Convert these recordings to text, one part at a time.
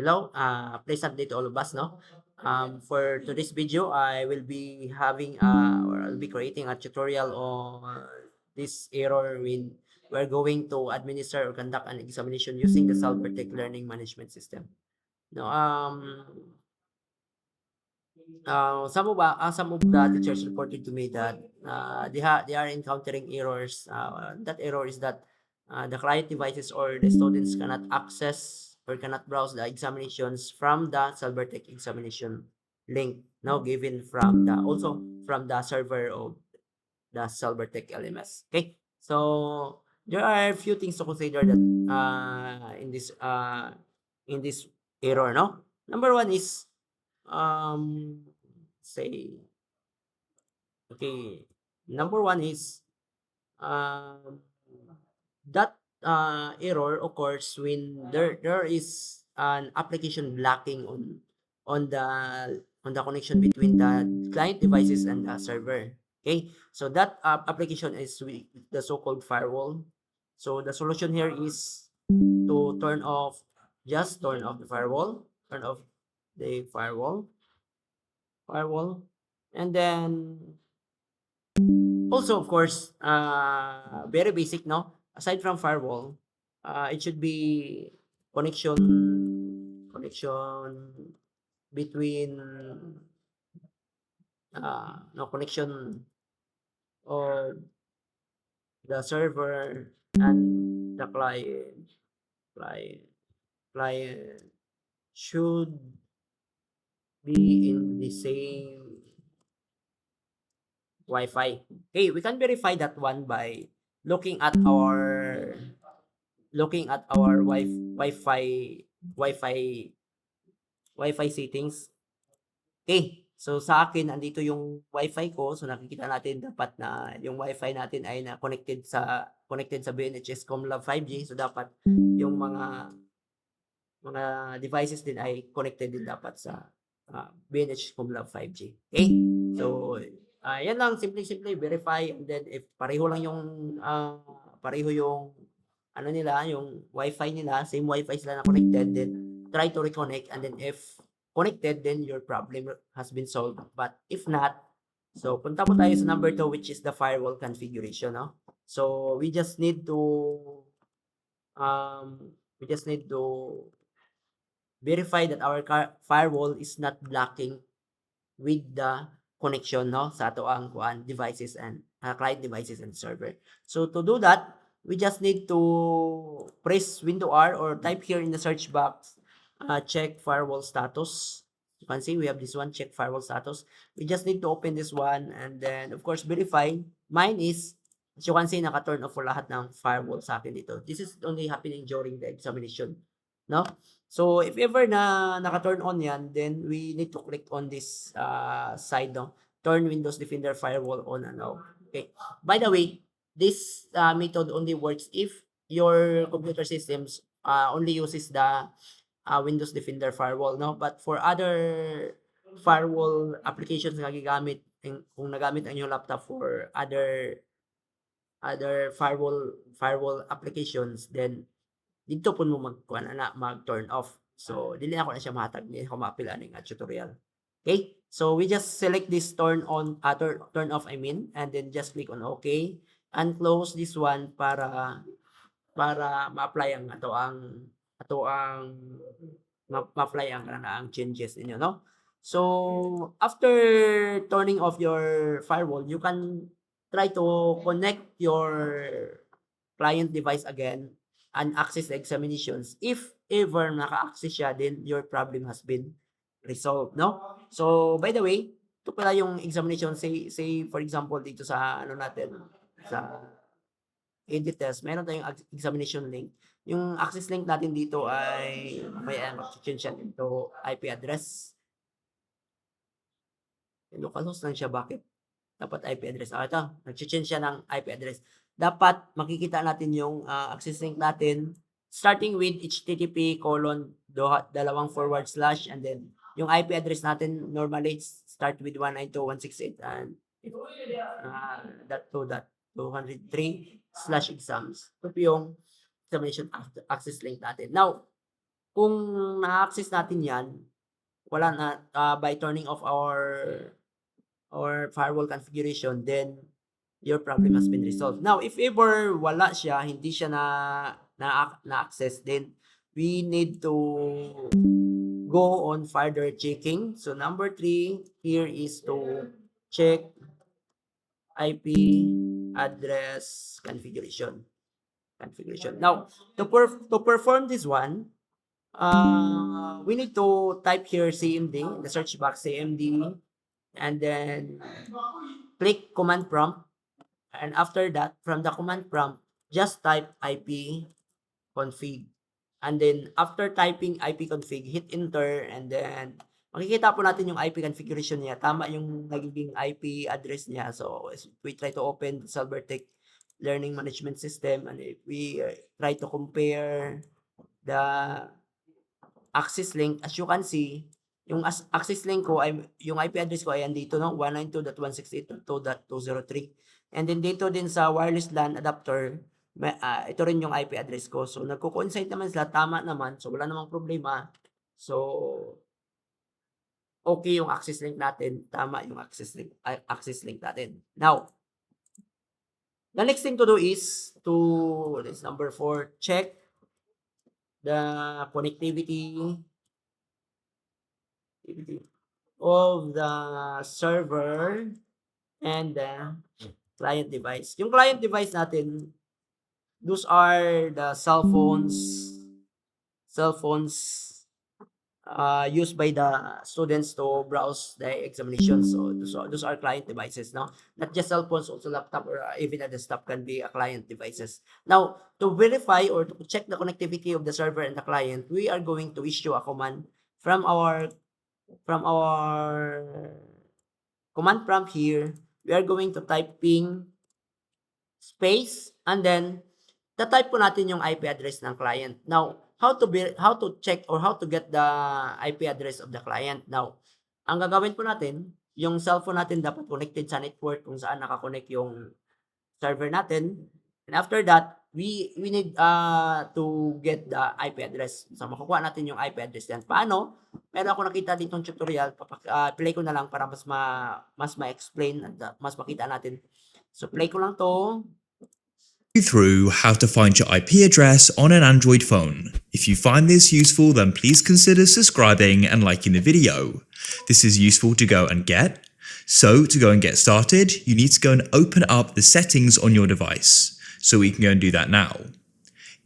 Hello, please update all of us, no? For today's video, I will be having or I'll be creating a tutorial on this error when we're going to administer or conduct an examination using the Salbertech Learning Management System. No, some of the teachers reported to me that they are encountering errors. That error is that the client devices or the students cannot access or cannot browse the examinations from the Salbertech examination link now given from the also from the server of the Salbertech LMS. Okay, so there are a few things to consider that in this error. No, number one is um say okay, number one is um that error occurs when there is an application blocking on the connection between the client devices and the server. Okay, so that application is with the so-called firewall. So the solution here is to turn off the firewall, turn off the firewall, and then also of course very basic, no, aside from firewall, it should be connection between no connection of the server and the client client should be in the same Wi-Fi. Okay, we can verify that one by looking at our Wi-Fi Wi-Fi Wi-Fi settings. Okay, so sa akin andito yung Wi-Fi ko. So nakikita natin dapat na yung Wi-Fi natin ay na connected sa BNHS Comlab 5G. So dapat yung mga devices din ay connected din dapat sa BNH Comlab 5G. Okay? So yan lang, simple verify, and then if pareho yung ano nila, yung Wi-Fi nila, same Wi-Fi sila na connected, then try to reconnect, and then if connected, then your problem has been solved. But if not, so punta po tayo sa number 2, which is the firewall configuration, no? So we just need to um we just need to verify that our firewall is not blocking with the connection, no, sa ato ang kuan devices and client devices and server. So to do that, we just need to press window R or type here in the search box, check firewall status. You can see we have this one, check firewall status. We just need to open this one and then of course verify. Mine is, as you can see, naka-turn off for lahat ng firewall sa akin dito. This is only happening during the examination, no? So if ever na naka-turn on yan, then we need to click on this side, no? Turn Windows Defender Firewall on and off. Okay. By the way, this method only works if your computer systems only uses the Windows Defender Firewall, no? But for other firewall applications na gigamit, kung nagamit ang inyong laptop for other firewall applications, then dito po mo mag-turn off. So dili na ako na siya mahatag, di ako maapila ning tutorial. Okay? So we just select this turn off, I mean, and then just click on OK and close this one para ma-apply ang ma-apply ang changes ninyo, no? So after turning off your firewall, you can try to connect your client device again and access the examinations. If ever naka-access siya, then your problem has been resolved, no? So, by the way, ito pala yung examination. Say for example, dito sa ano natin, sa edit test, meron tayong examination link. Yung access link natin dito ay may mag-change siya into IP address. Localhost lang siya, bakit? Dapat IP address. Ito, nag-change siya ng IP address. Dapat makikita natin yung access link natin starting with http:// and then yung IP address natin normally start with 192.168 and .2.203/exams. Ito po yung examination access link natin. Now, kung na-access natin yan, wala na, by turning off our firewall configuration, then your problem has been resolved. Now, if ever wala siya, hindi siya na-access, then we need to go on further checking. So number 3 here is to check IP address configuration. Now, to perform this one, we need to type here CMD in the search box, CMD, and then click command prompt. And after that, from the command prompt, just type IP config. And then after typing IP config, hit enter, and then makikita po natin yung IP configuration niya. Tama yung nagiging IP address niya. So we try to open Silvertech Learning Management System, and if we try to compare the access link, as you can see, yung access link ko ay yung IP address ko ay andito, no, 192.168.2.203. And then dito din sa wireless LAN adapter, ito rin yung IP address ko. So nagko-coincide naman sila, tama naman. So wala namang problema. So okay yung access link natin, tama yung access link natin. Now, the next thing to do is this number 4, check the connectivity of the server and the client device. Yung client device natin, those are the cell phones used by the students to browse the examinations. So those are client devices, no? Not just cell phones, also laptop or even a desktop can be a client devices. Now, to verify or to check the connectivity of the server and the client, we are going to issue a command from our command prompt here. We are going to type ping space, and then ta-type po natin yung IP address ng client. Now, how to check or how to get the IP address of the client. Now, ang gagawin po natin, yung cellphone natin dapat connected sa network kung saan naka-connect yung server natin. And after that, we need to get the IP address. So makukuha natin yung IP address yan. Paano? Meron ako nakita ditong tutorial, play ko na lang para mas ma-explain at mas makita natin. So play ko lang to. Through how to find your IP address on an Android phone. If you find this useful, then please consider subscribing and liking the video. This is useful to go and get. So to go and get started, you need to go and open up the settings on your device. So we can go and do that now.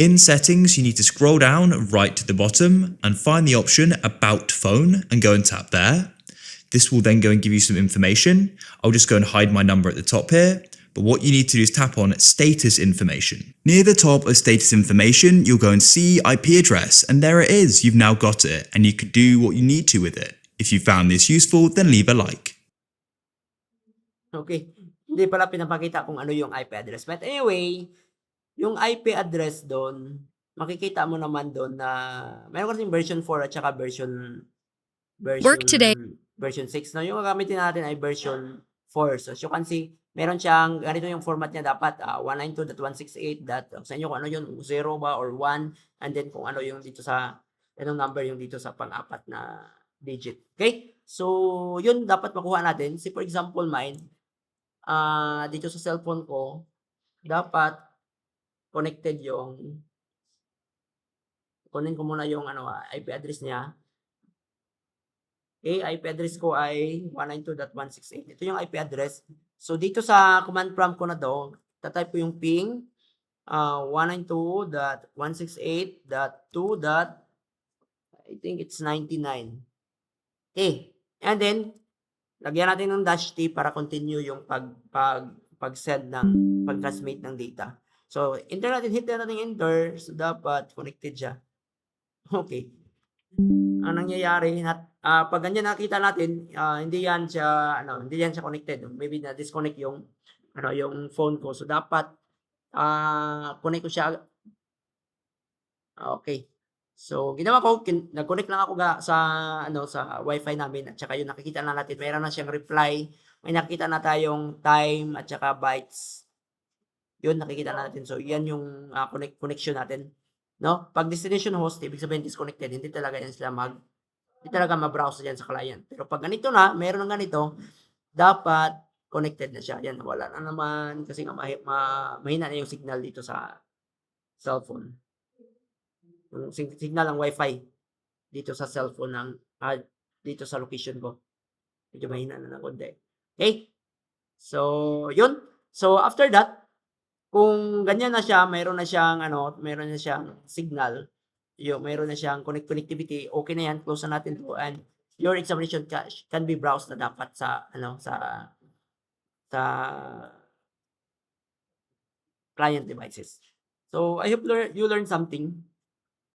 In settings, you need to scroll down right to the bottom and find the option About Phone and go and tap there. This will then go and give you some information. I'll just go and hide my number at the top here. But what you need to do is tap on Status Information. Near the top of Status Information, you'll go and see IP address, and there it is. You've now got it, and you can do what you need to with it. If you found this useful, then leave a like. Okay. Hindi pala pinapakita kung ano yung IP address. But anyway, yung IP address doon, makikita mo naman doon na meron kasing version 4 at saka version Work today. version 6. No? Yung gagamitin natin ay version 4. So as you can see, meron siyang, ganito yung format niya dapat, 192.168. Sa inyo kung ano yun, 0 ba or 1, and then kung ano yung dito sa, anong number yung dito sa pang-apat na digit. Okay? So, yun dapat makuha natin. See, for example, mine, dito sa cellphone ko, dapat connected yung, kunin ko muna yung IP address niya. Okay, IP address ko ay 192.168. Ito yung IP address. So, dito sa command prompt ko na to, tatype ko yung ping 192.168.2. I think it's 99. Okay. And then, lagyan natin ng -t para continue yung pag-send ng pag-transmit ng data. So, enter natin, hit natin enter. So, dapat connected siya. Okay. Ang nangyayari, pag ganyan nakita natin, hindi yan siya connected. Maybe na disconnect yung yung phone ko. So dapat connect ko siya. Okay. So ginawa ko, nag-connect lang ako sa sa Wi-Fi namin, at saka yung nakikita na natin, mayroon na siyang reply. May nakita na tayong time at saka bytes. Yun nakikita natin. So yan yung connection natin. no? Pag destination host, ibig sabihin disconnected, hindi talaga yan sila hindi talaga ma-browse yan sa client. Pero pag ganito na, meron ng ganito, dapat connected na siya. Yan, wala na naman kasi nga mahina na yung signal dito sa cellphone. Yung signal ng wifi dito sa cellphone dito sa location ko. Medyo mahina na ng konti. Okay? So, yun. So, after that, kung ganyan na siya, meron na siyang signal, meron na siyang connectivity, okay na yan, close na natin to, and your examination can be browsed na dapat sa client devices. So, I hope you learned something.